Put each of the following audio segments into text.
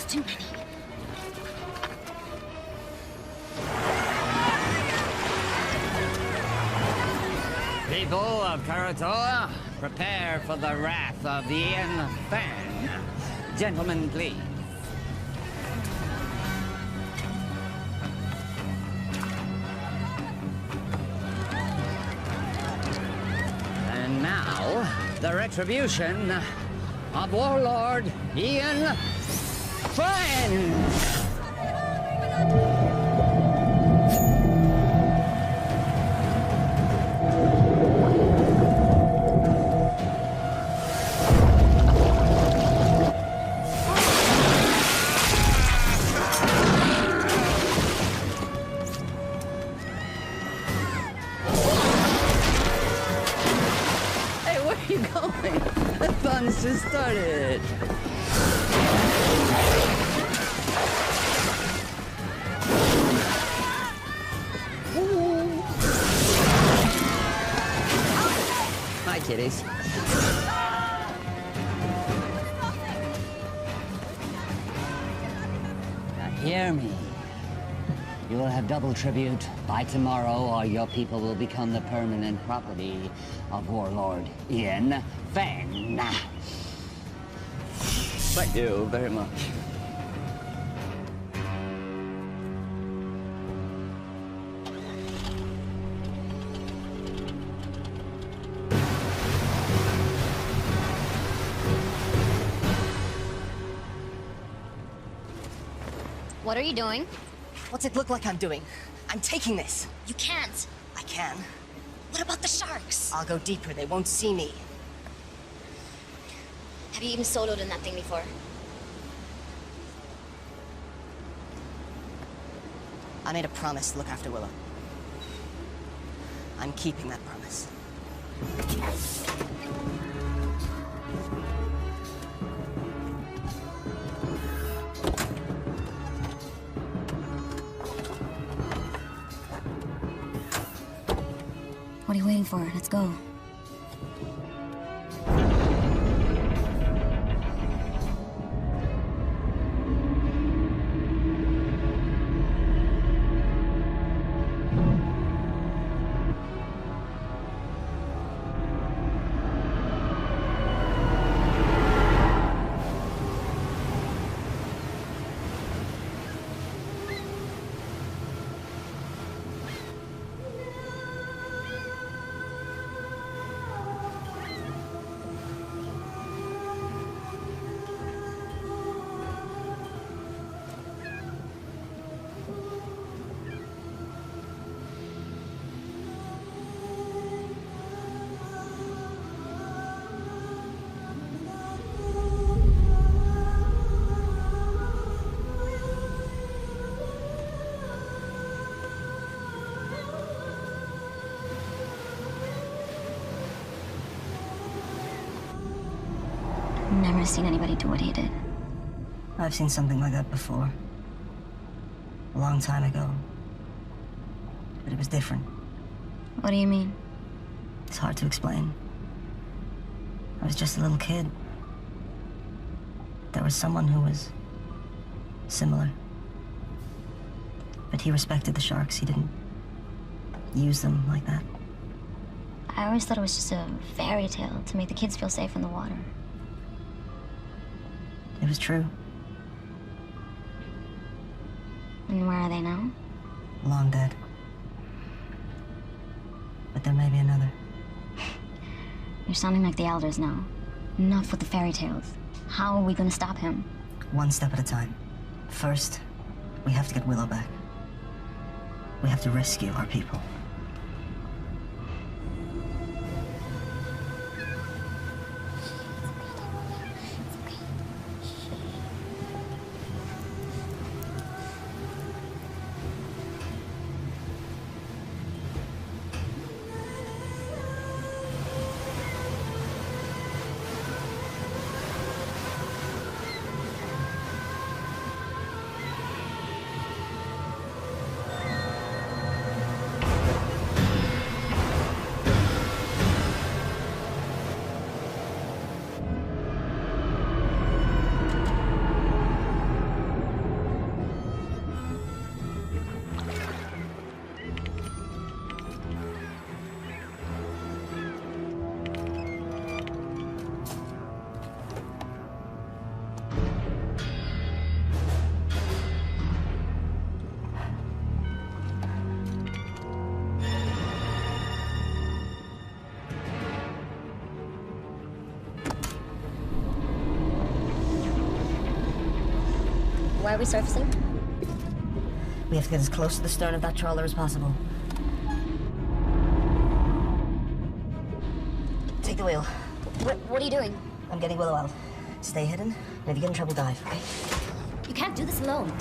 too many. People of Karator, prepare for the wrath of the Fan. Gentlemen, please. And now, the retribution of Warlord Ian Fan. The fun's just started. Hi, kitties. Now hear me. You will have double tribute by tomorrow, or your people will become the permanent property of Warlord Ian Fan. Thank you very much. What are you doing? What's it look like I'm doing? I'm taking this. You can't. I can. What about the sharks? I'll go deeper. They won't see me. Have you even soloed in that thing before? I made a promise to look after Willow. I'm keeping that promise. What are you waiting for? Let's go. Never seen anybody do what he did. I've seen something like that before. A long time ago. But it was different. What do you mean? It's hard to explain. I was just a little kid. There was someone who was similar. But he respected the sharks. He didn't use them like that. I always thought it was just a fairy tale to make the kids feel safe in the water. It was true. And where are they now? Long dead. But there may be another. You're sounding like the elders now. Enough with the fairy tales. How are we gonna stop him? One step at a time. First, we have to get Willow back. We have to rescue our people. Why are we surfacing? We have to get as close to the stern of that trawler as possible. Take the wheel. What are you doing? I'm getting Willow out. Stay hidden, and if you get in trouble, dive, okay? You can't do this alone.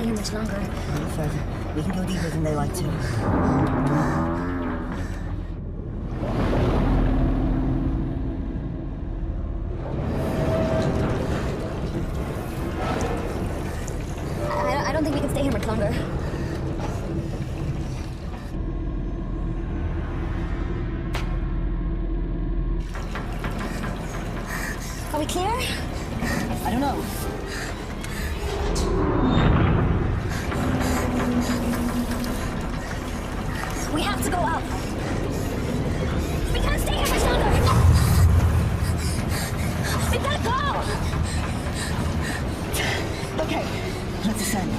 Much longer. A little further. We can go deeper than they like to. I don't think we can stay here much longer. Are we clear? I don't know. We have to go up. We can't stay here much longer. We gotta go. Okay, let's ascend.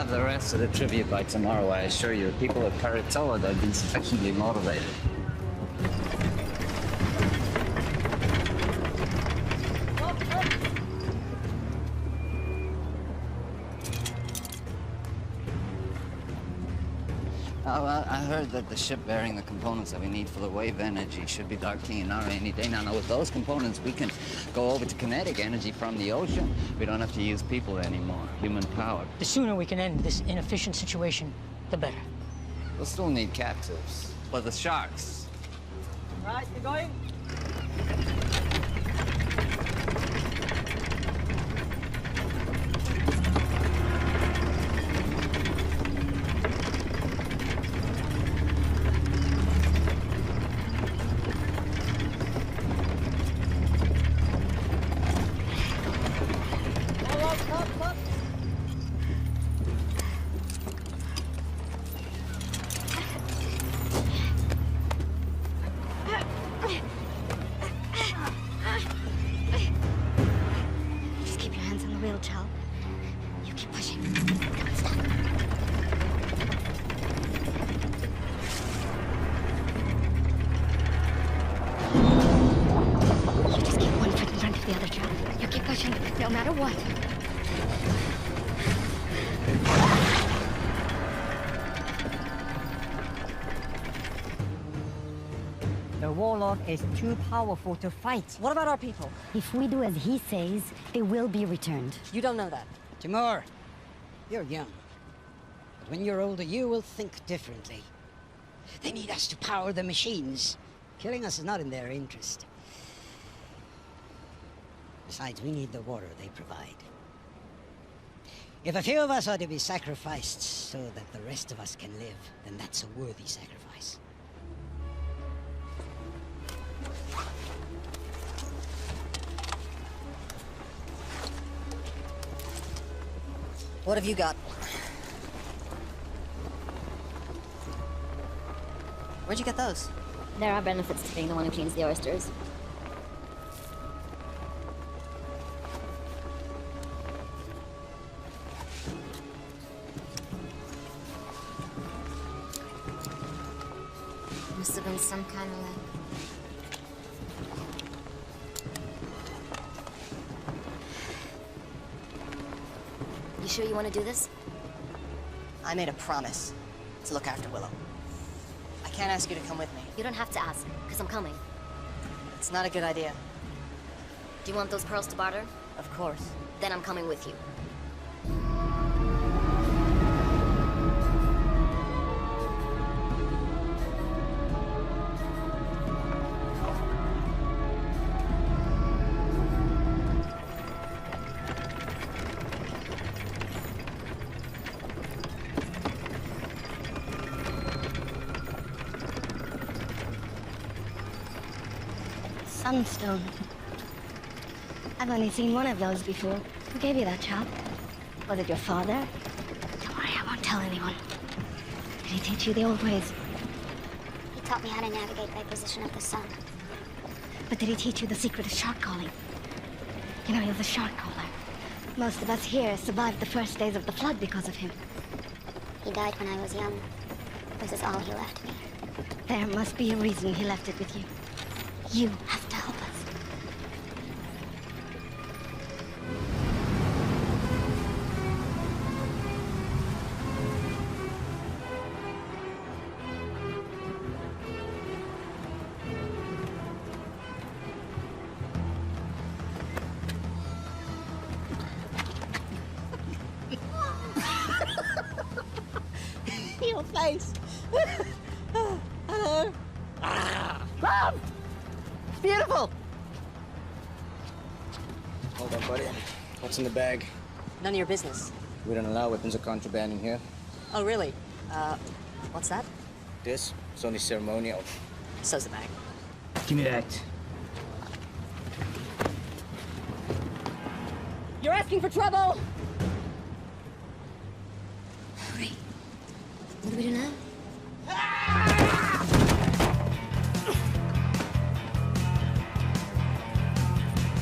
The rest of the tribute by tomorrow, I assure you. People at Paratoa, they've been sufficiently motivated. Well, I heard that the ship bearing the components that we need for the wave energy should be docking in our rainy day. Now, with those components, we can go over to kinetic energy from the ocean. We don't have to use people anymore, human power. The sooner we can end this inefficient situation, the better. We'll still need captives, but the sharks. Right, you going? Just keep your hands on the wheel, Chal. You keep pushing. Don't stop. You just keep one foot in front of the other, Chal. You keep pushing, no matter what. The warlord is too powerful to fight. What about our people? If we do as he says, they will be returned. You don't know that. Timur, you're young. But when you're older, you will think differently. They need us to power the machines. Killing us is not in their interest. Besides, we need the water they provide. If a few of us are to be sacrificed so that the rest of us can live, then that's a worthy sacrifice. What have you got? Where'd you get those? There are benefits to being the one who cleans the oysters. Must have been some kind of like... You sure you want to do this? I made a promise to look after Willow. I can't ask you to come with me. You don't have to ask, because I'm coming. It's not a good idea. Do you want those pearls to barter? Of course. Then I'm coming with you. Sunstone. I've only seen one of those before. Who gave you that, child? Was it your father? Don't worry, I won't tell anyone. Did he teach you the old ways? He taught me how to navigate by position of the sun. But did he teach you the secret of shark calling? You know, he was a shark caller. Most of us here survived the first days of the flood because of him. He died when I was young. This is all he left me. There must be a reason he left it with you. You have to help us. Your face! Hello! Mom! Beautiful! Hold on, buddy. What's in the bag? None of your business. We don't allow weapons of contraband in here. Oh, really? What's that? This is only ceremonial. So's the bag. Give me that. You're asking for trouble! Hurry. What do we do now?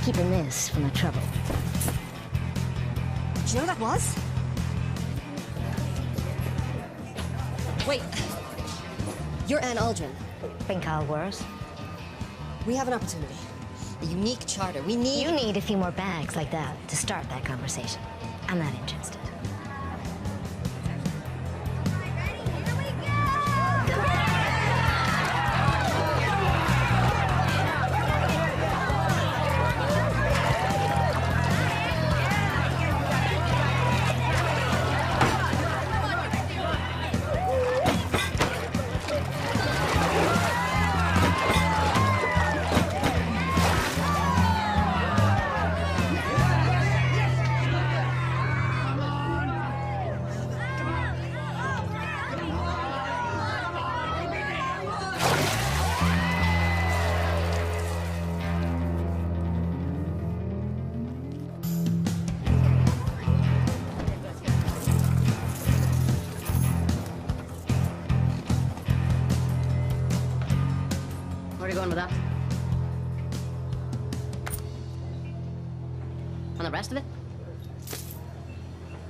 Keeping this from the trouble. Do you know what that was? Wait. You're Anne Aldrin. Think I'll worse. We have an opportunity. A unique charter. We need... You need a few more bags like that to start that conversation. I'm not interested. Ready? Here we go! you going with that? And the rest of it?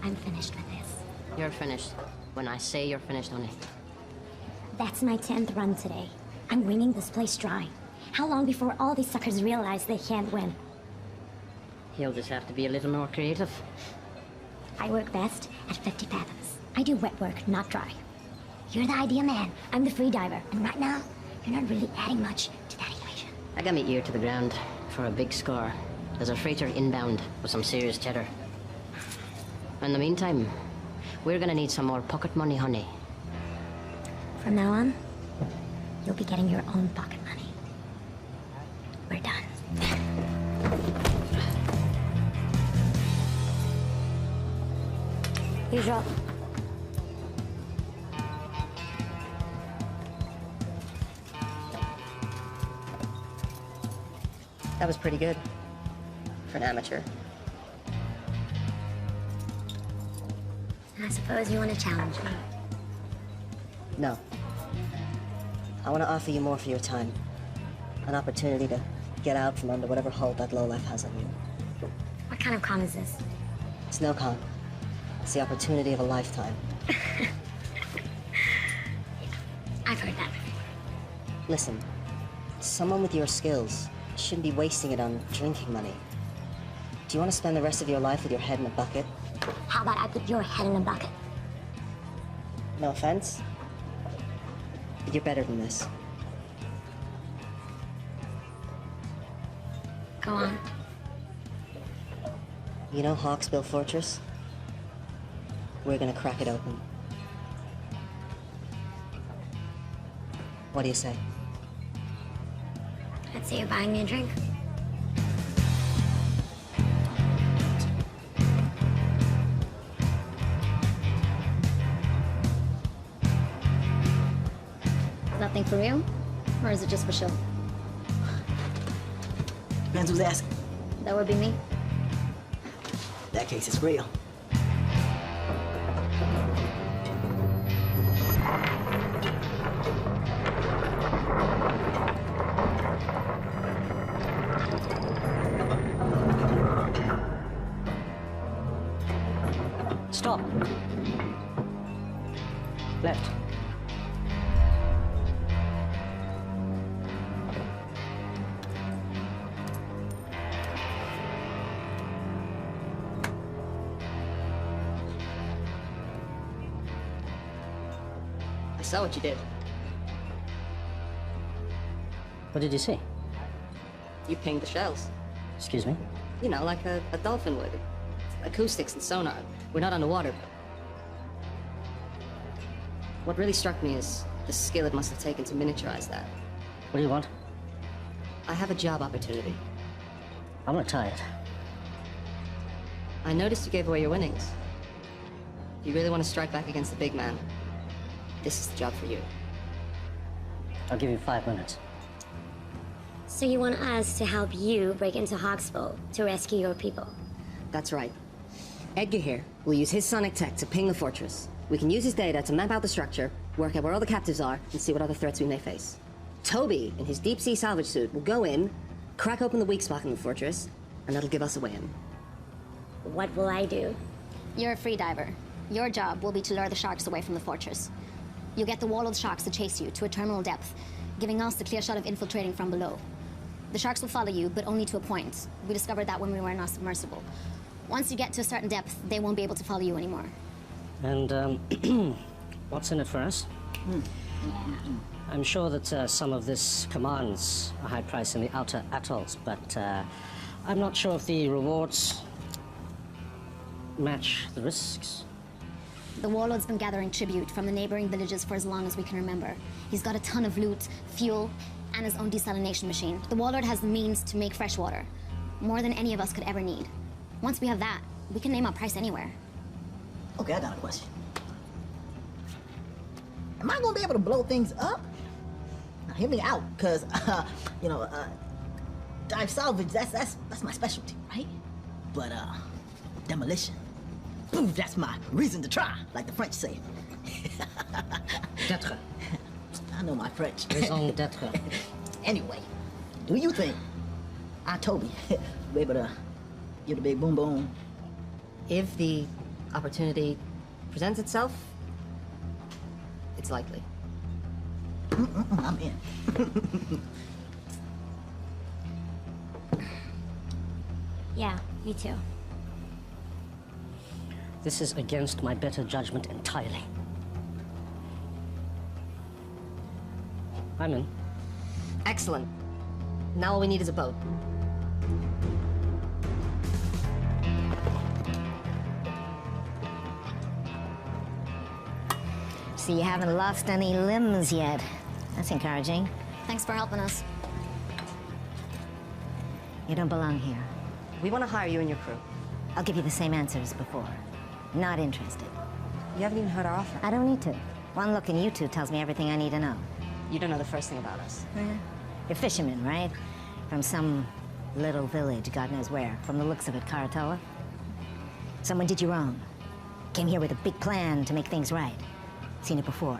I'm finished with this. You're finished. When I say you're finished, honey. That's my 10th run today. I'm wringing this place dry. How long before all these suckers realize they can't win? You'll just have to be a little more creative. I work best at 50 fathoms. I do wet work, not dry. You're the idea man. I'm the free diver. And right now, you're not really adding much to that equation. I got my ear to the ground for a big score. There's a freighter inbound with some serious cheddar. In the meantime, we're gonna need some more pocket money, honey. From now on, you'll be getting your own pocket money. We're done. Here's your... That was pretty good. For an amateur. I suppose you want to challenge me. No. I want to offer you more for your time. An opportunity to get out from under whatever hold that lowlife has on you. What kind of con is this? It's no con. It's the opportunity of a lifetime. I've heard that. Listen, someone with your skills shouldn't be wasting it on drinking money. Do you want to spend the rest of your life with your head in a bucket? How about I put your head in a bucket? No offense, but you're better than this. Go on. You know Hawksbill Fortress? We're gonna crack it open. What do you say? I'd say you're buying me a drink. Is that thing for real? Or is it just for show? Depends who's asking. That would be me. In that case, it's real. Stop. Left. I saw what you did. What did you see? You pinged the shells. Excuse me? You know, like a dolphin would. Acoustics and sonar. We're not underwater. What really struck me is the skill it must have taken to miniaturize that. What do you want? I have a job opportunity. I'm retired. I noticed you gave away your winnings. If you really want to strike back against the big man, this is the job for you. I'll give you 5 minutes. So you want us to help you break into Hawksbill to rescue your people? That's right. Edgar here will use his sonic tech to ping the fortress. We can use his data to map out the structure, work out where all the captives are, and see what other threats we may face. Toby, in his deep-sea salvage suit, will go in, crack open the weak spot in the fortress, and that'll give us a way in. What will I do? You're a free diver. Your job will be to lure the sharks away from the fortress. You'll get the wall of sharks to chase you to a terminal depth, giving us the clear shot of infiltrating from below. The sharks will follow you, but only to a point. We discovered that when we were in our submersible. Once you get to a certain depth, they won't be able to follow you anymore. And, what's in it for us? I'm sure that some of this commands a high price in the outer atolls, but I'm not sure if the rewards match the risks. The warlord's been gathering tribute from the neighboring villages for as long as we can remember. He's got a ton of loot, fuel, and his own desalination machine. The warlord has the means to make fresh water, more than any of us could ever need. Once we have that, we can name our price anywhere. Okay, I got a question. Am I gonna be able to blow things up? Now, hear me out, cause you know, dive salvage, that's my specialty, right? But demolition, poof, that's my reason to try, like the French say. D'être. I know my French. Raison d'être. Anyway, do you think Toby will be able to get a big boom boom? If the opportunity presents itself, it's likely. I'm in. Yeah, me too. This is against my better judgment entirely. I'm in. Excellent. Now all we need is a boat. So you haven't lost any limbs yet. That's encouraging. Thanks for helping us. You don't belong here. We want to hire you and your crew. I'll give you the same answer as before. Not interested. You haven't even heard our offer. I don't need to. One look in you two tells me everything I need to know. You don't know the first thing about us. You're fishermen, right? From some little village, God knows where. From the looks of it, Karatoa. Someone did you wrong. Came here with a big plan to make things right. Seen it before.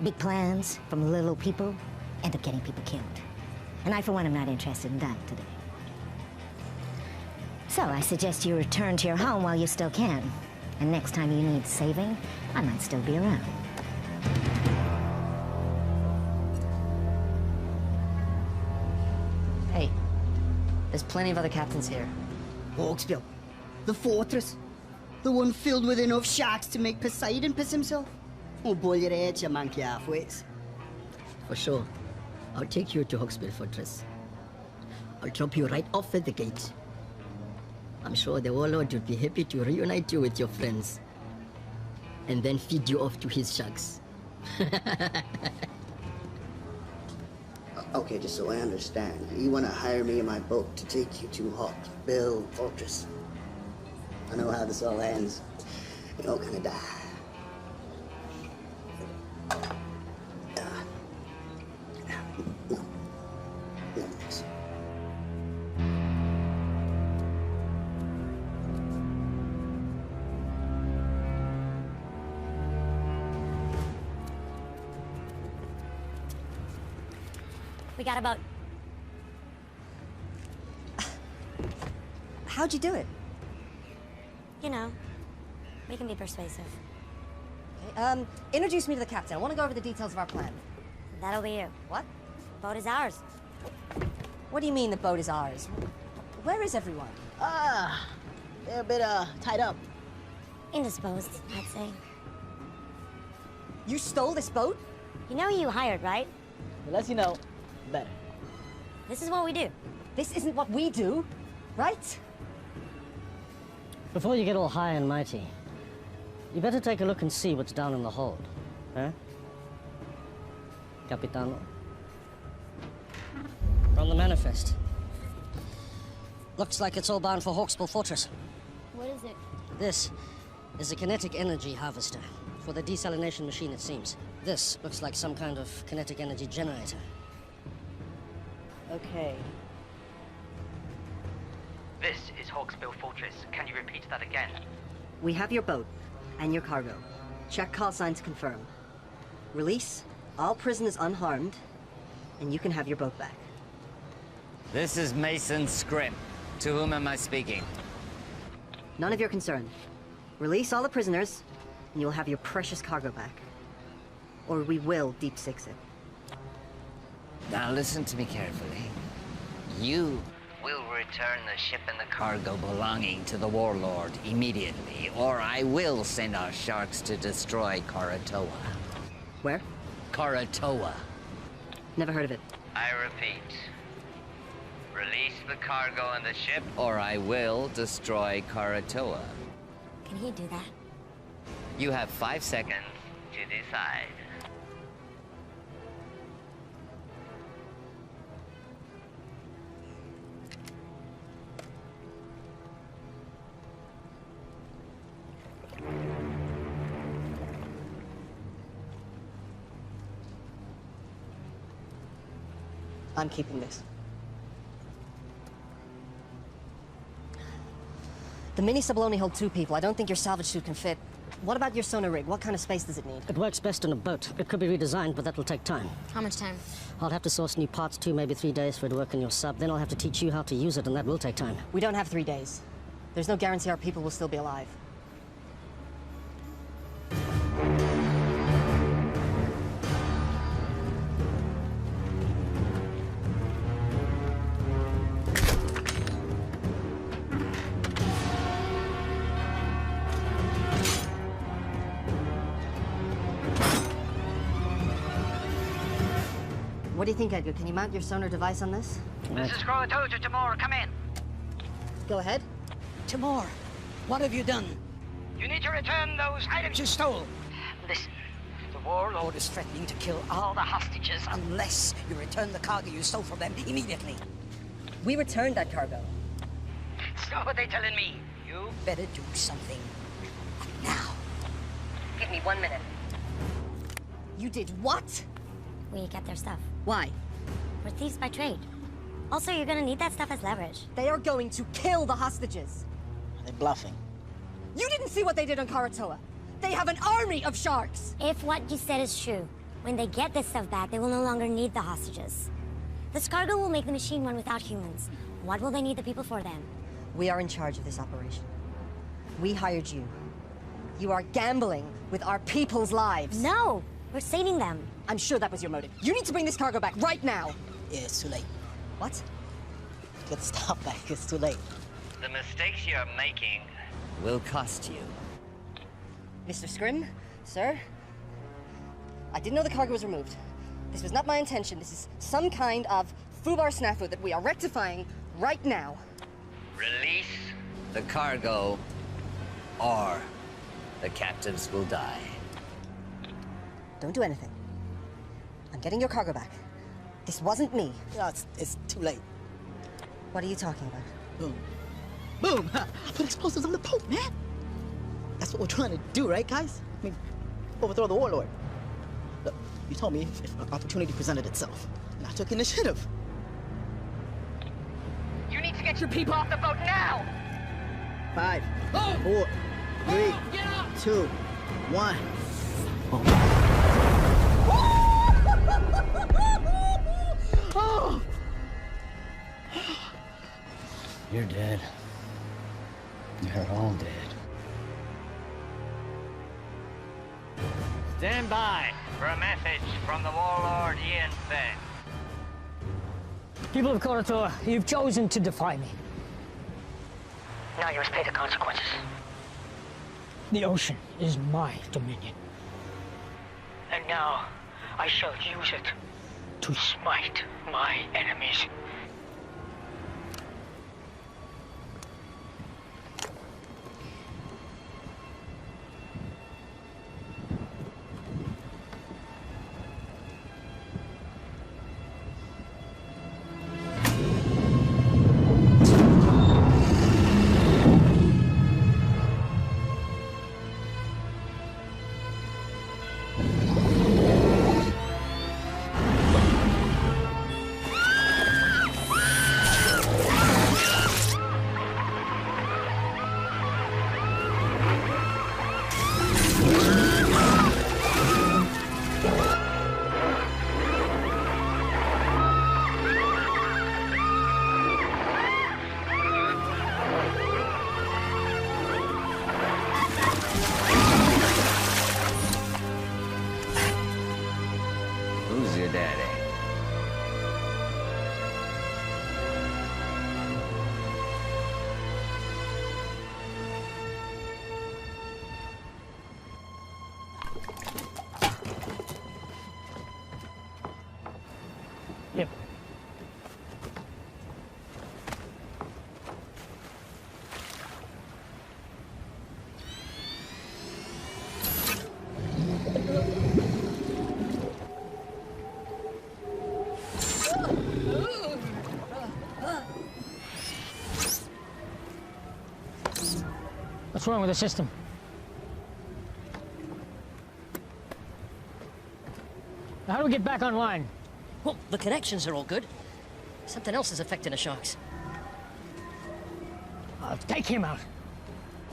Big plans from little people end up getting people killed. And I, for one, am not interested in that today. So I suggest you return to your home while you still can. And next time you need saving, I might still be around. Hey, there's plenty of other captains here. Hawksbill, the fortress, the one filled with enough sharks to make Poseidon piss himself. Oh, boil your head, you monkey halfways. For sure. I'll take you to Hawksbill Fortress. I'll drop you right off at the gate. I'm sure the warlord would be happy to reunite you with your friends. And then feed you off to his sharks. Okay, just so I understand, you want to hire me in my boat to take you to Hawksbill Fortress. I know how this all ends. You're all gonna die. No, thanks. We got a boat. How'd you do it? You know, we can be persuasive. Okay, introduce me to the captain. I want to go over the details of our plan. That'll be you. What? Boat is ours. What do you mean the boat is ours? Where is everyone? They're a bit, tied up. Indisposed, I'd say. You stole this boat? You know who you hired, right? The less you know, the better. This is what we do. This isn't what we do, right? Before you get all high and mighty, you better take a look and see what's down in the hold. Huh? Capitano? From the manifest. Looks like it's all bound for Hawksbill Fortress. What is it? This is a kinetic energy harvester. For the desalination machine, it seems. This looks like some kind of kinetic energy generator. Okay. This is Hawksbill Fortress. Can you repeat that again? We have your boat and your cargo. Check call signs confirm. Release all prisoners unharmed, and you can have your boat back. This is Mason's script. To whom am I speaking? None of your concern. Release all the prisoners, and you'll have your precious cargo back. Or we will deep six it. Now listen to me carefully. You will return the ship and the cargo belonging to the warlord immediately, or I will send our sharks to destroy Karatoa. Where? Karatoa. Never heard of it. I repeat. Release the cargo and the ship, or I will destroy Karatoa. Can he do that? You have 5 seconds to decide. I'm keeping this. The mini sub will only hold 2 people. I don't think your salvage suit can fit. What about your sonar rig? What kind of space does it need? It works best in a boat. It could be redesigned, but that will take time. How much time? I'll have to source new parts, 2, maybe 3 days for it to work in your sub. Then I'll have to teach you how to use it, and that will take time. We don't have 3 days. There's no guarantee our people will still be alive. What do you think, Edgar? Can you mount your sonar device on this? This is Croatoja, Timor. Come in. Go ahead. Timor, what have you done? You need to return those items you stole. Listen, the warlord is threatening to kill all the hostages unless you return the cargo you stole from them immediately. We returned that cargo. It's not what they're telling me. You better do something now. Give me 1 minute. You did what? We get their stuff. Why? We're thieves by trade. Also, you're gonna need that stuff as leverage. They are going to kill the hostages. They're bluffing. You didn't see what they did on Karatoa. They have an army of sharks. If what you said is true, when they get this stuff back, they will no longer need the hostages. This cargo will make the machine run without humans. What will they need the people for then? We are in charge of this operation. We hired you. You are gambling with our people's lives. No! We're saving them. I'm sure that was your motive. You need to bring this cargo back right now. Yeah, it's too late. What? Get the stuff back. It's too late. The mistakes you're making will cost you. Mr. Scrim, sir, I didn't know the cargo was removed. This was not my intention. This is some kind of foobar snafu that we are rectifying right now. Release the cargo, or the captives will die. Don't do anything. I'm getting your cargo back. This wasn't me. No, it's too late. What are you talking about? Boom. Boom! I put explosives on the boat, man! That's what we're trying to do, right, guys? I mean, overthrow the warlord. Look, you told me if an opportunity presented itself, and I took initiative. You need to get your people off the boat now! 5, 4, 3, 2, 1. Oh. You're dead. You're all dead. Stand by for a message from the warlord Yin Feng. People of Karatoa, you've chosen to defy me. Now you must pay the consequences. The ocean is my dominion. And now, I shall use it to smite my enemies. Yep. What's wrong with the system? How do we get back online? Well, the connections are all good. Something else is affecting the sharks. Take him out.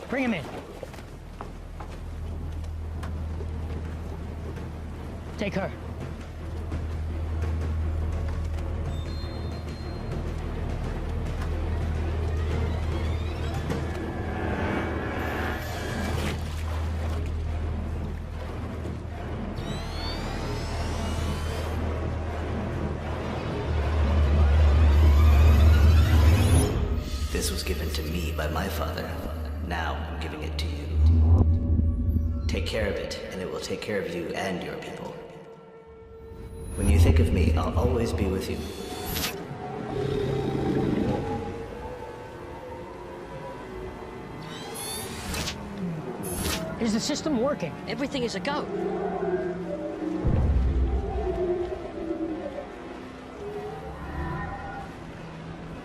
Bring him in. Take her. This was given to me by my father. Now I'm giving it to you. Take care of it, and it will take care of you and your people. When you think of me, I'll always be with you. Is the system working? Everything is a go.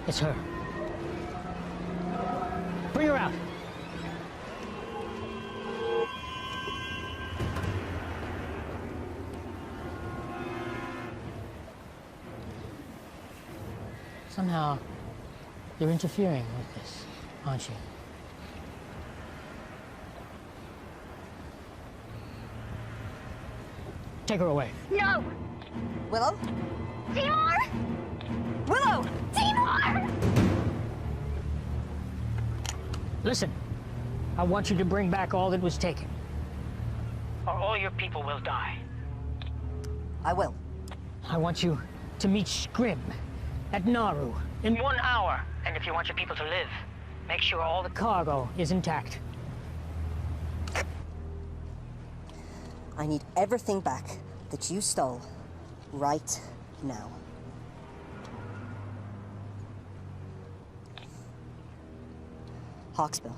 It's her. Bring her out. Somehow, you're interfering with this, aren't you? Take her away. No! Willow? Timur! Willow! Timur! Listen, I want you to bring back all that was taken. Or all your people will die. I will. I want you to meet Scrim at Nauru in 1 hour. And if you want your people to live, make sure all the cargo is intact. I need everything back that you stole right now. Hawksbill,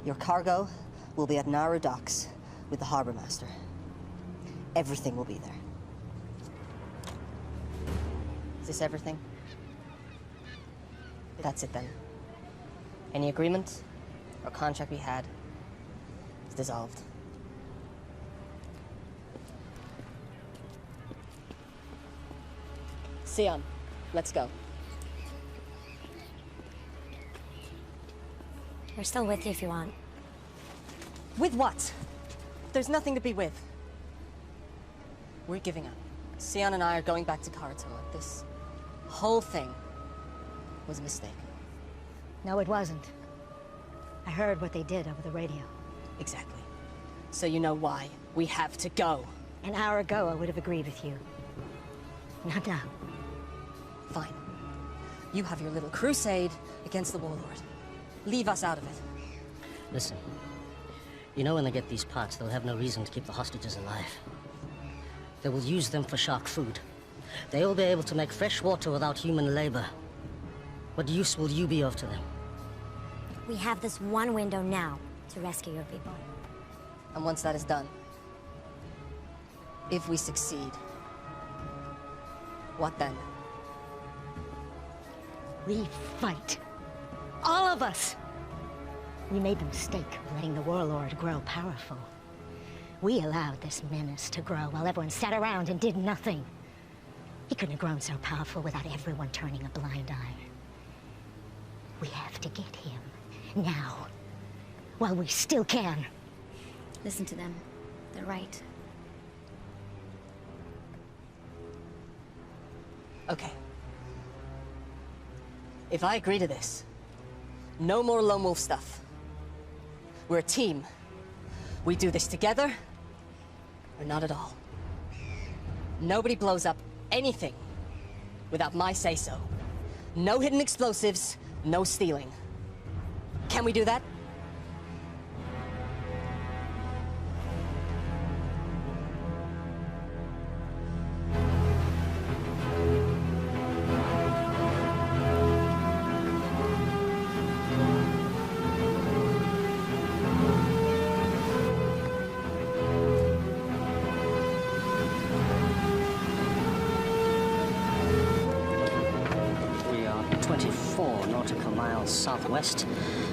your cargo will be at Nauru docks with the harbor master. Everything will be there. Is this everything? That's it then. Any agreement or contract we had is dissolved. Sion, let's go. We're still with you if you want. With what? There's nothing to be with. We're giving up. Sion and I are going back to Karatoa. This whole thing was a mistake. No, it wasn't. I heard what they did over the radio. Exactly. So you know why we have to go. An hour ago, I would have agreed with you. Not now. Fine. You have your little crusade against the Warlord. Leave us out of it. Listen, you know when they get these parts, they'll have no reason to keep the hostages alive. They will use them for shark food. They will be able to make fresh water without human labor. What use will you be of to them? We have this one window now to rescue your people. And once that is done, if we succeed, what then? We fight. All of us. We made the mistake of letting the Warlord grow powerful. We allowed this menace to grow while everyone sat around and did nothing. He couldn't have grown so powerful without everyone turning a blind eye. We have to get him now, while we still can. Listen to them. They're right. Okay. If I agree to this, no more lone wolf stuff. We're a team. We do this together, or not at all. Nobody blows up anything without my say-so. No hidden explosives, no stealing. Can we do that? We are 24 nautical miles southwest.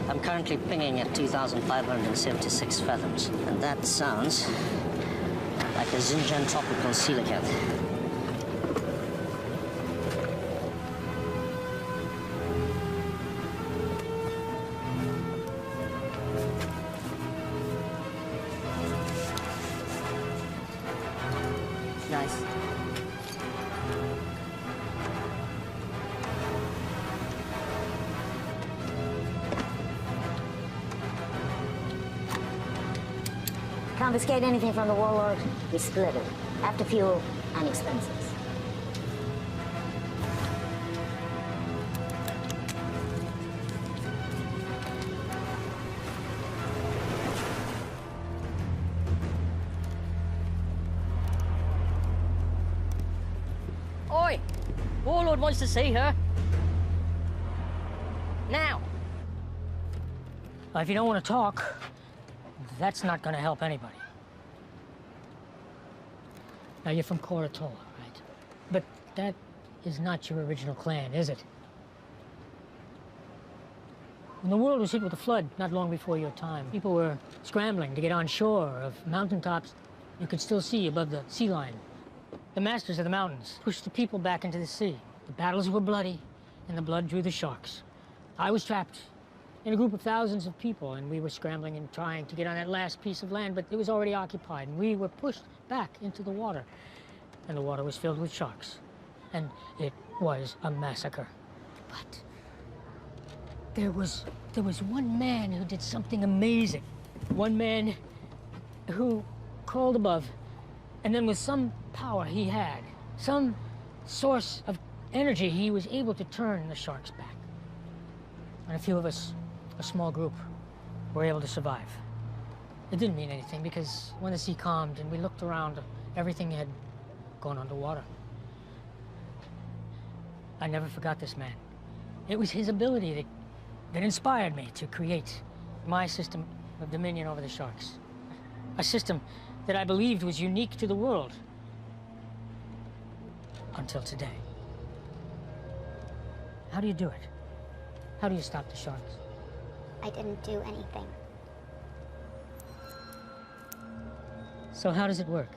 I'm currently pinging at 2,576 fathoms, and that sounds like a Xinjiang tropical coelacanth. confiscate anything from the warlord, we split it. After fuel and expenses. Oi! Warlord wants to see her. Now! If you don't want to talk, that's not going to help anybody. Now, you're from Koratola, right? But that is not your original clan, is it? When the world was hit with a flood not long before your time, people were scrambling to get on shore of mountaintops you could still see above the sea line. The masters of the mountains pushed the people back into the sea. The battles were bloody, and the blood drew the sharks. I was trapped in a group of thousands of people, and we were scrambling and trying to get on that last piece of land, but it was already occupied, and we were pushed back into the water. And the water was filled with sharks, and it was a massacre. But there was one man who did something amazing. One man who crawled above, and then with some power he had, some source of energy, he was able to turn the sharks back. And a few of us, a small group, were able to survive. It didn't mean anything because when the sea calmed and we looked around, everything had gone underwater. I never forgot this man. It was his ability that inspired me to create my system of dominion over the sharks. A system that I believed was unique to the world. Until today. How do you do it? How do you stop the sharks? I didn't do anything. So how does it work?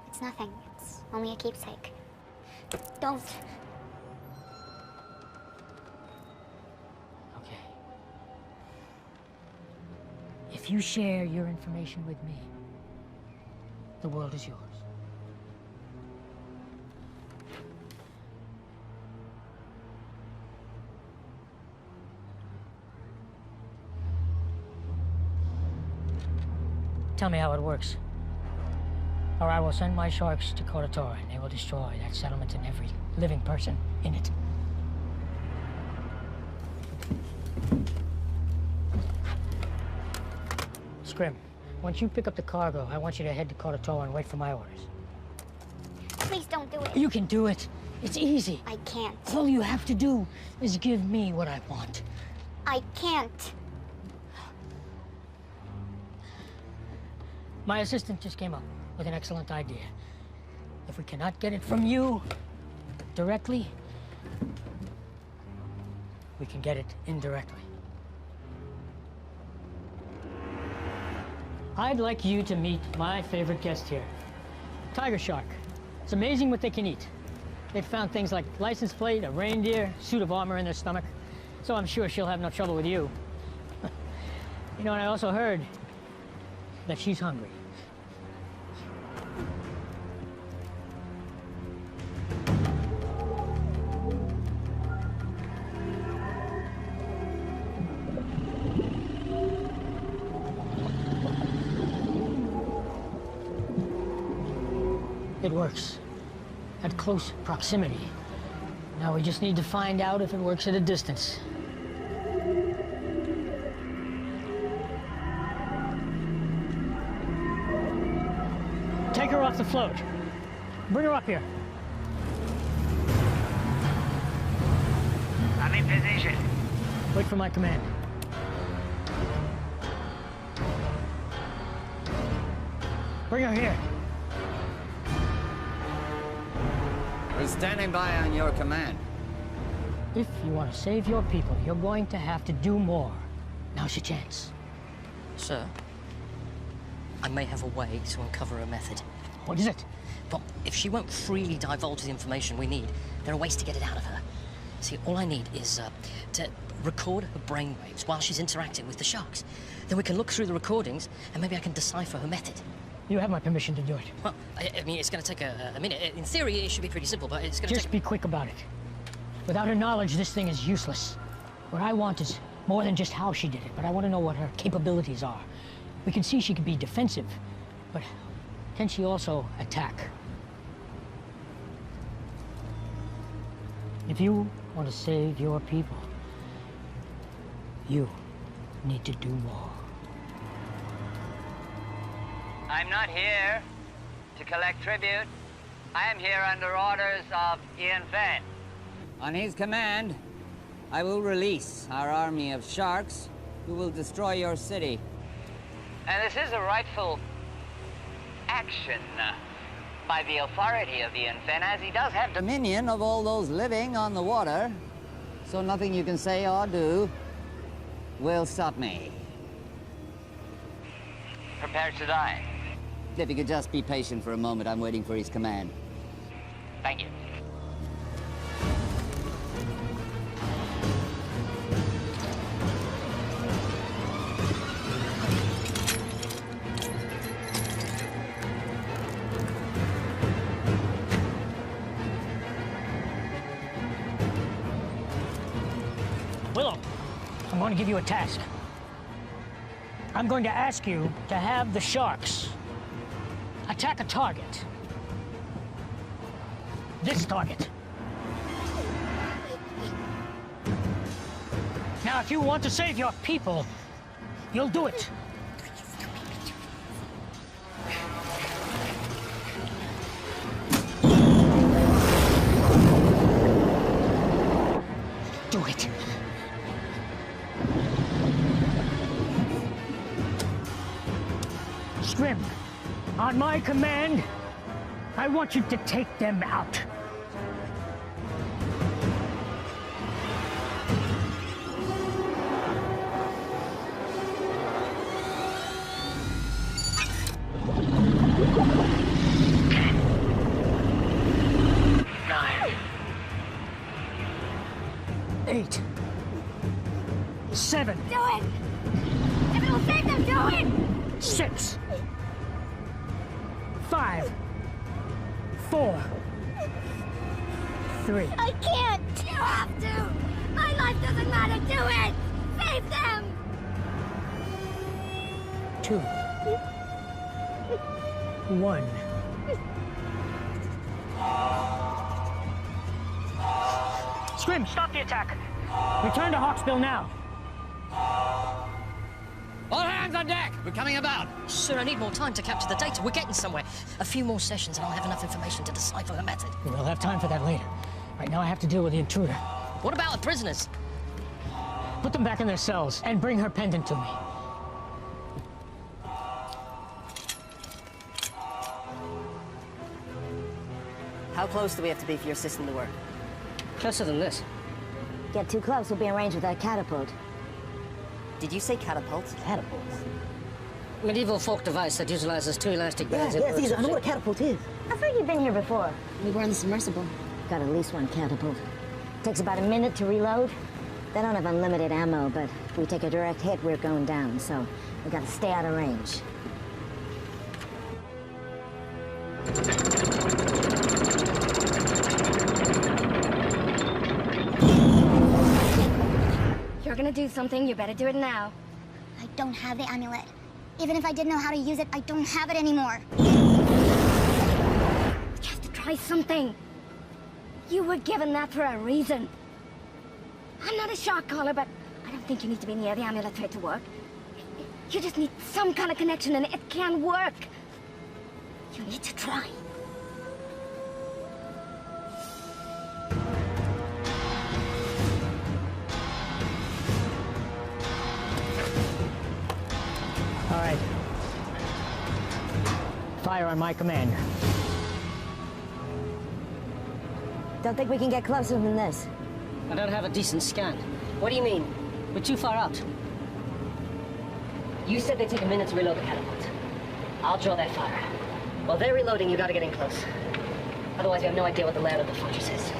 It's nothing. It's only a keepsake. Don't. Okay. If you share your information with me, the world is yours. Tell me how it works. Or I will send my sharks to Koratola, and they will destroy that settlement and every living person in it. Scrim, once you pick up the cargo, I want you to head to Koratola and wait for my orders. Please don't do it. You can do it. It's easy. I can't. All you have to do is give me what I want. I can't. My assistant just came up with an excellent idea. If we cannot get it from you directly, we can get it indirectly. I'd like you to meet my favorite guest here, tiger shark. It's amazing what they can eat. They've found things like license plate, a reindeer, suit of armor in their stomach, so I'm sure she'll have no trouble with you. You know, and I also heard that she's hungry. It works at close proximity. Now we just need to find out if it works at a distance. Take her off the float. Bring her up here. I'm in position. Wait for my command. Bring her here. We're standing by on your command. If you want to save your people, you're going to have to do more. Now's your chance. Sir, I may have a way to uncover a method. What is it? Well, if she won't freely divulge the information we need, there are ways to get it out of her. See, all I need is to record her brainwaves while she's interacting with the sharks. Then we can look through the recordings, and maybe I can decipher her method. You have my permission to do it. Well, I mean, it's going to take a minute. In theory, it should be pretty simple, but it's going to Just be quick about it. Without her knowledge, this thing is useless. What I want is more than just how she did it, but I want to know what her capabilities are. We can see she can be defensive, but can she also attack? If you want to save your people, you need to do more. I'm not here to collect tribute. I am here under orders of Ian Fenn. On his command, I will release our army of sharks who will destroy your city. And this is a rightful action by the authority of Ian Fenn, as he does have dominion of all those living on the water. So nothing you can say or do will stop me. Prepare to die. If you could just be patient for a moment, I'm waiting for his command. Thank you. Willow, I'm going to give you a task. I'm going to ask you to have the sharks attack a target. This target. Now, if you want to save your people, you'll do it. Do it. Scrim, on my command, I want you to take them out. Nine. 8. 7. Do it! If it'll save them, do it! 6. 5. 4. 3. I can't! You have to! My life doesn't matter! Do it! Save them! 2. 1. Scrim, stop the attack. Return to Hawksbill now. All hands on deck! We're coming about! Sir, I need more time to capture the data. We're getting somewhere. A few more sessions and I'll have enough information to decipher the method. We'll have time for that later. Right now I have to deal with the intruder. What about the prisoners? Put them back in their cells and bring her pendant to me. How close do we have to be for your system to work? Closer than this. Get too close, we'll be in range with that catapult. Did you say catapults? Catapults? Medieval folk device that utilizes 2 elastic bands. Yeah, Caesar, I know what a catapult is. I thought you'd been here before. We were in the submersible. Got at least one catapult. Takes about a minute to reload. They don't have unlimited ammo, but if we take a direct hit, we're going down, so we gotta stay out of range. You're gonna do something, you better do it now. I don't have the amulet. Even if I did know how to use it, I don't have it anymore. You have to try something. You were given that for a reason. I'm not a shark caller, but I don't think you need to be near the amulet for it to work. You just need some kind of connection and it can work. You need to try. All right. Fire on my command. Don't think we can get closer than this. I don't have a decent scan. What do you mean? We're too far out. You said they take a minute to reload the catapult. I'll draw that fire. While they're reloading, you gotta get in close. Otherwise, you have no idea what the layout of the fortress is.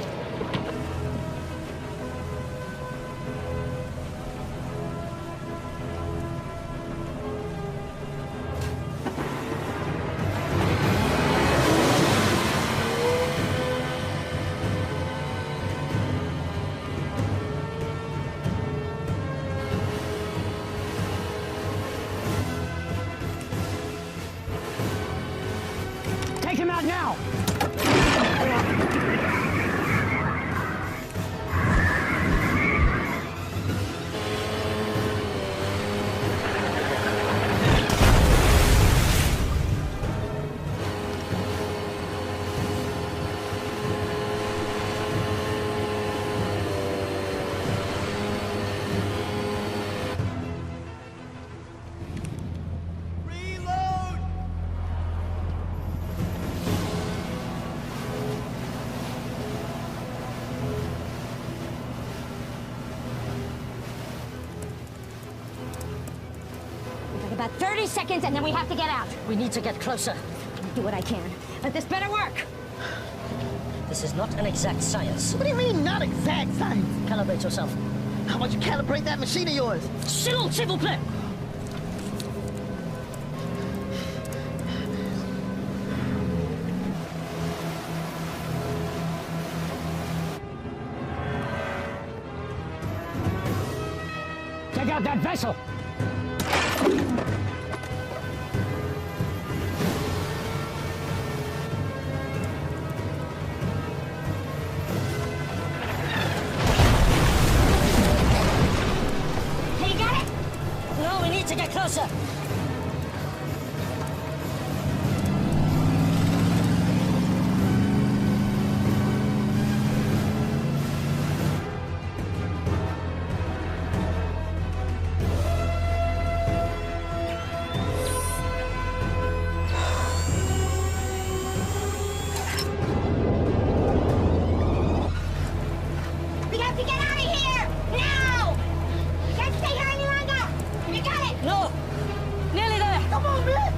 About 30 seconds and then we have to get out. We need to get closer. I'll do what I can, but this better work. This is not an exact science. What do you mean, not exact science? Calibrate yourself. How about you calibrate that machine of yours? S'il vous plaît. Take out that vessel! Hey, you got it? No, we need to get closer. We have to get out of here! Now! Can't stay here any longer! You got it! No! Nearly there! Come on, man!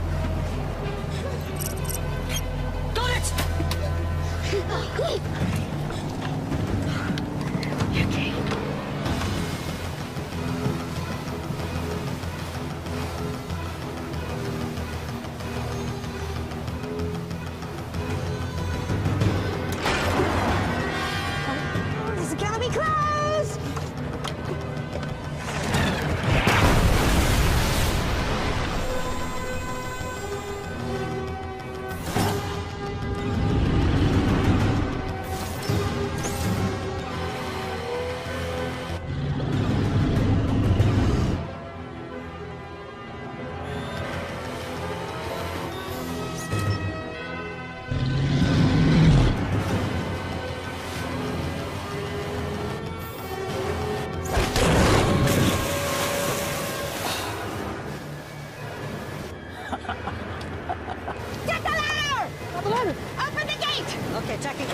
Got it! Okay. This is gonna be close! Get the ladder! The ladder! Open the gate! Okay, Jackie.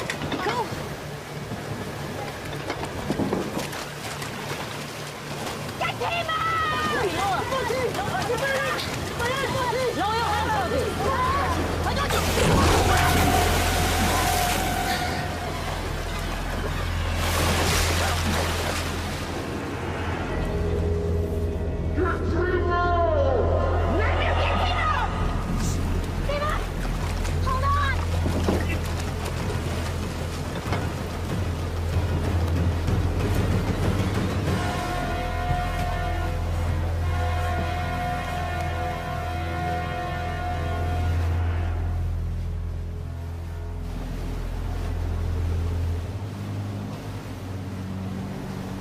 Go! Get him out! Lower your hands, Toby. I got you! Hold on!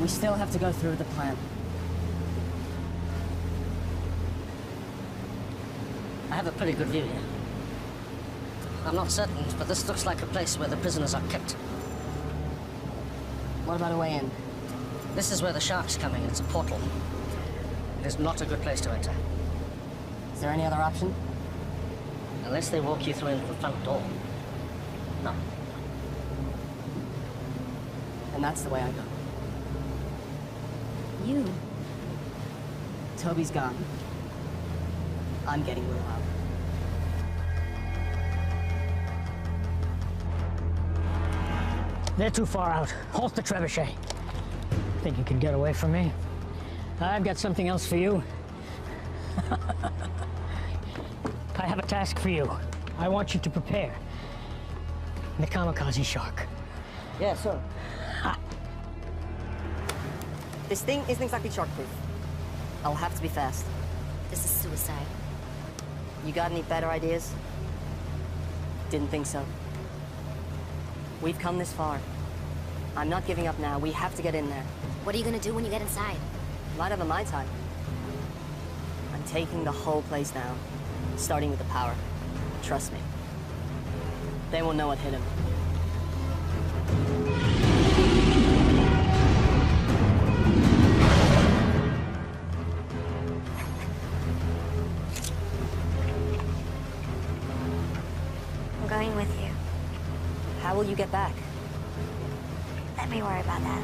We still have to go through the plan. I have a pretty good view here. I'm not certain, but this looks like a place where the prisoners are kept. What about a way in? This is where the shark's coming. It's a portal. It is not a good place to enter. Is there any other option? Unless they walk you through into the front door. No. And that's the way I go. You? Toby's gone. I'm getting Will out. They're too far out. Halt the trebuchet. Think you can get away from me? I've got something else for you. I have a task for you. I want you to prepare the kamikaze shark. Yeah, sure. This thing isn't exactly shark-proof. I'll have to be fast. This is suicide. You got any better ideas? Didn't think so. We've come this far. I'm not giving up now. We have to get in there. What are you gonna do when you get inside? Might have a Mai Tai. I'm taking the whole place down, starting with the power. Trust me. They won't know what hit him. I'm going with you. How will you get back? Let me worry about that.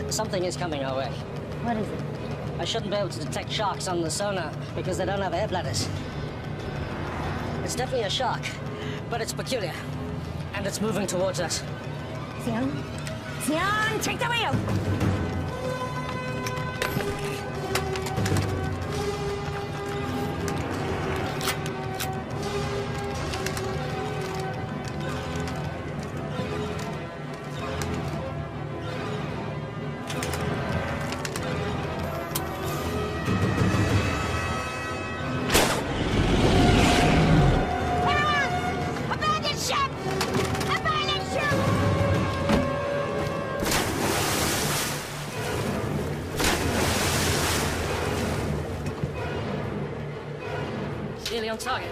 Something is coming our way. What is it? I shouldn't be able to detect sharks on the sonar because they don't have air bladders. It's definitely a shark, but it's peculiar. And it's moving towards us. Sion? Sion, take the wheel! Nearly on target.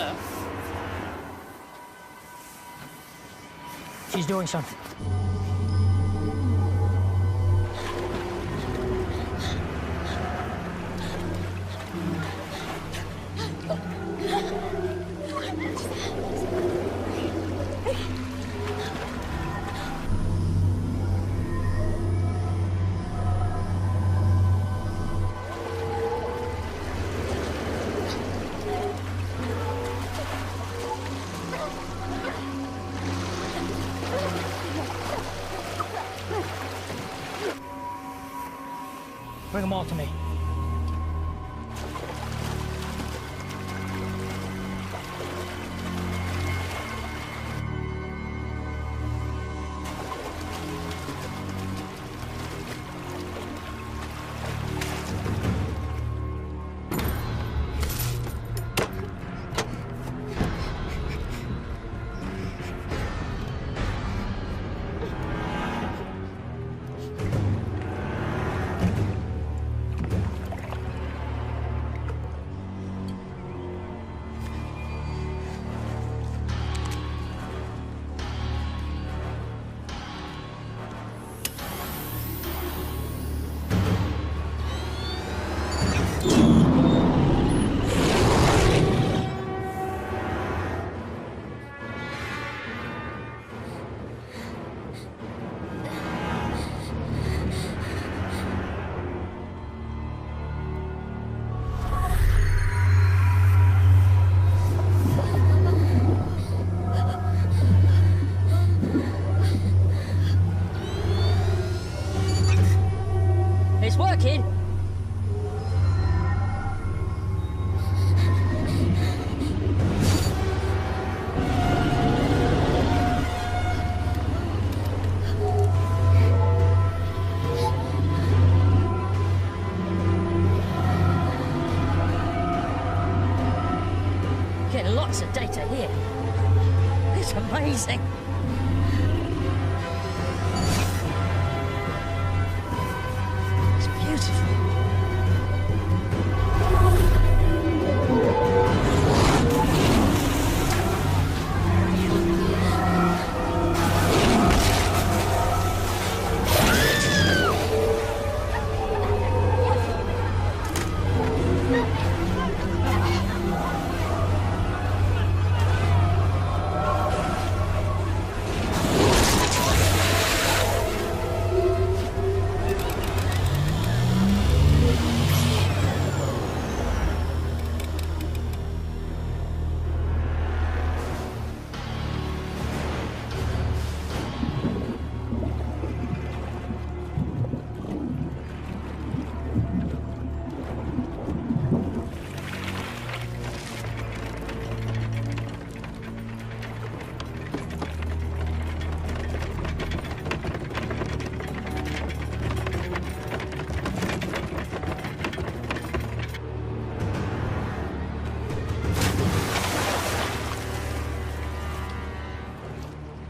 sir. She's doing something. Bring them all to me. It's working. Getting lots of data here. It's amazing. It's beautiful.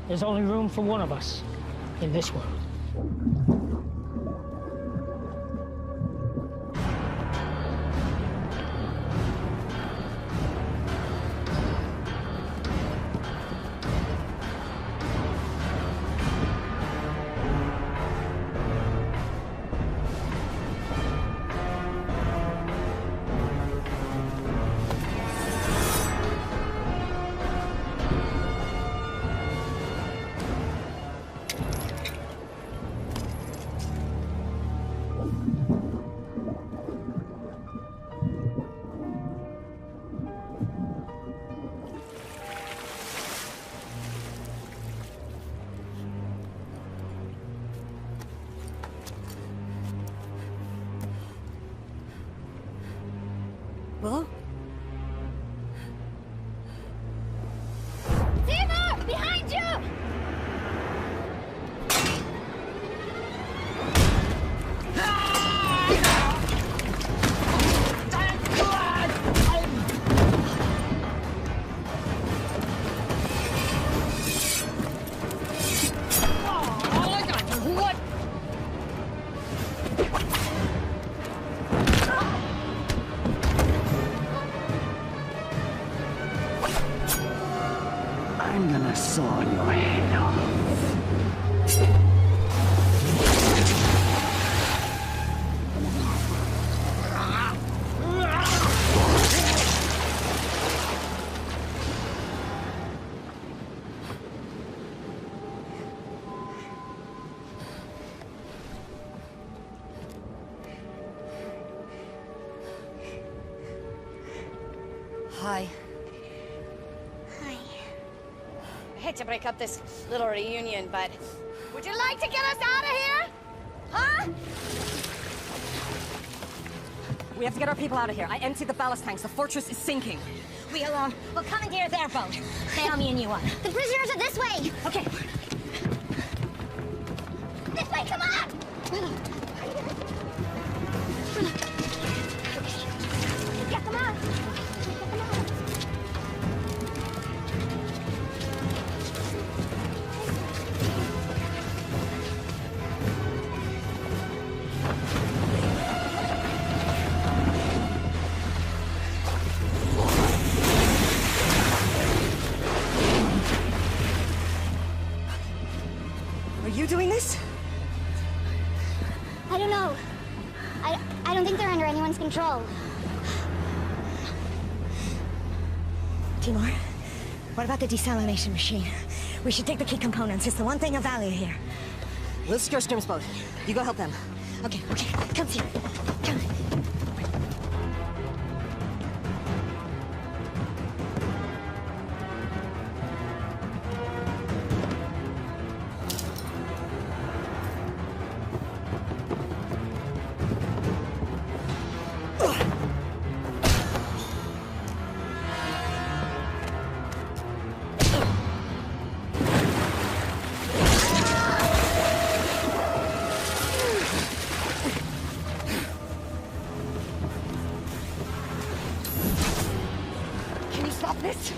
There's only room for one of us in this world. Hi. Hi. I hate to break up this little reunion, but would you like to get us out of here? Huh? We have to get our people out of here. I emptied the ballast tanks. The fortress is sinking. We'll commandeer their boat. Stay on me and you on. The prisoners are this way! Okay. This way, come on! Get them out! Are you doing this? I don't know. I don't think they're under anyone's control. Timur, what about the desalination machine? We should take the key components. It's the one thing of value here. We'll secure Scrim's boat. You go help them. Okay. Come here. Come.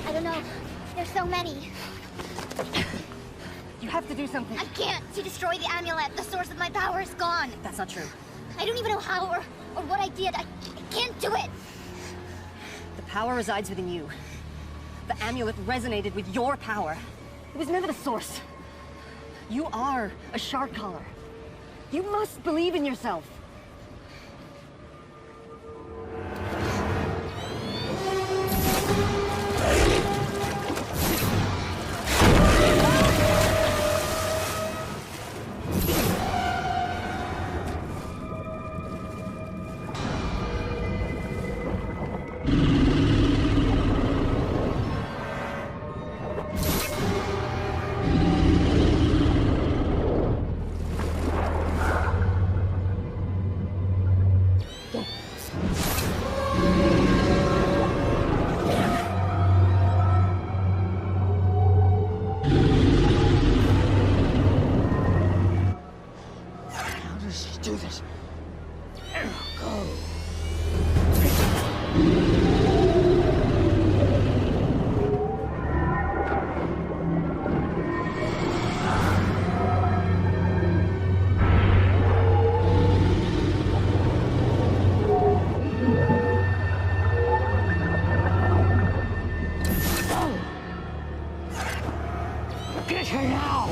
I don't know. There's so many. You have to do something. I can't. To destroy the amulet, the source of my power is gone. That's not true. I don't even know how or what I did. I can't do it. The power resides within you. The amulet resonated with your power. It was never the source. You are a shark collar. You must believe in yourself. Do this. Go. Get here now!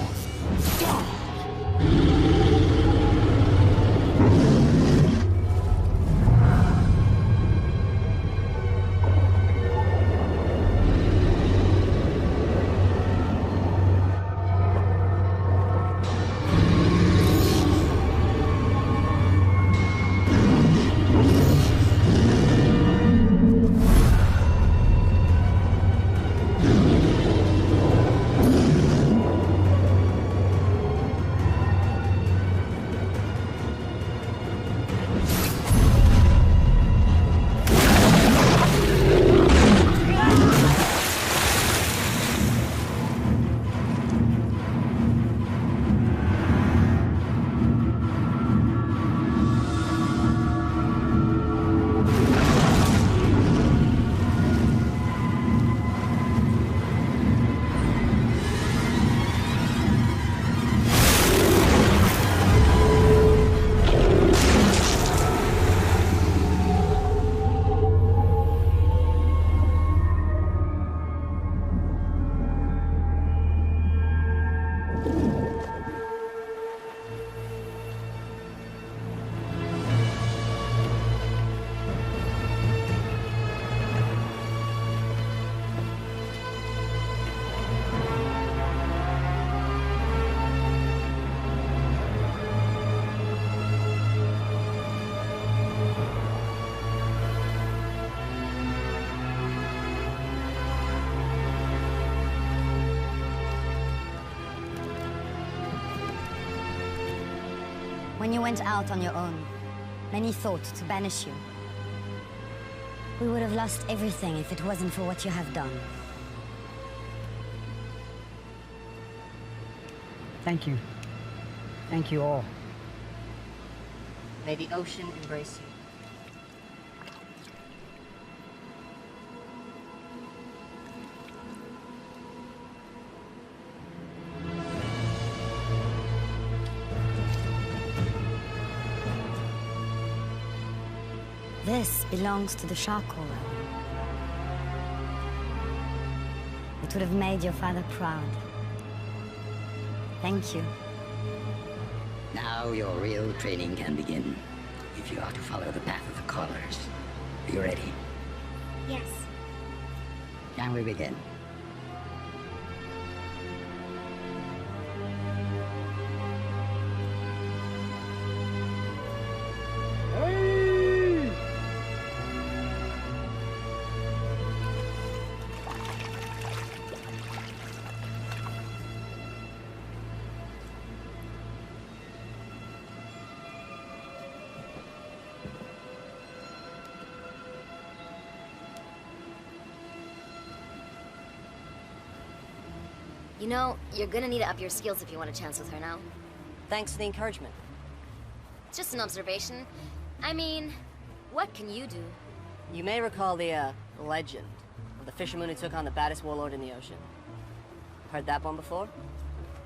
When you went out on your own, many thought to banish you. We would have lost everything if it wasn't for what you have done. Thank you. Thank you all. May the ocean embrace you. This belongs to the shark caller. It would have made your father proud. Thank you. Now your real training can begin. If you are to follow the path of the callers. Are you ready? Yes. Can we begin? You know, you're gonna need to up your skills if you want a chance with her now. Thanks for the encouragement. It's just an observation. I mean, what can you do? You may recall the legend of the fisherman who took on the baddest warlord in the ocean. Heard that one before?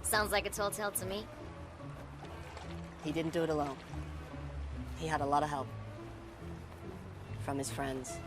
Sounds like a tall tale to me. He didn't do it alone. He had a lot of help. From his friends.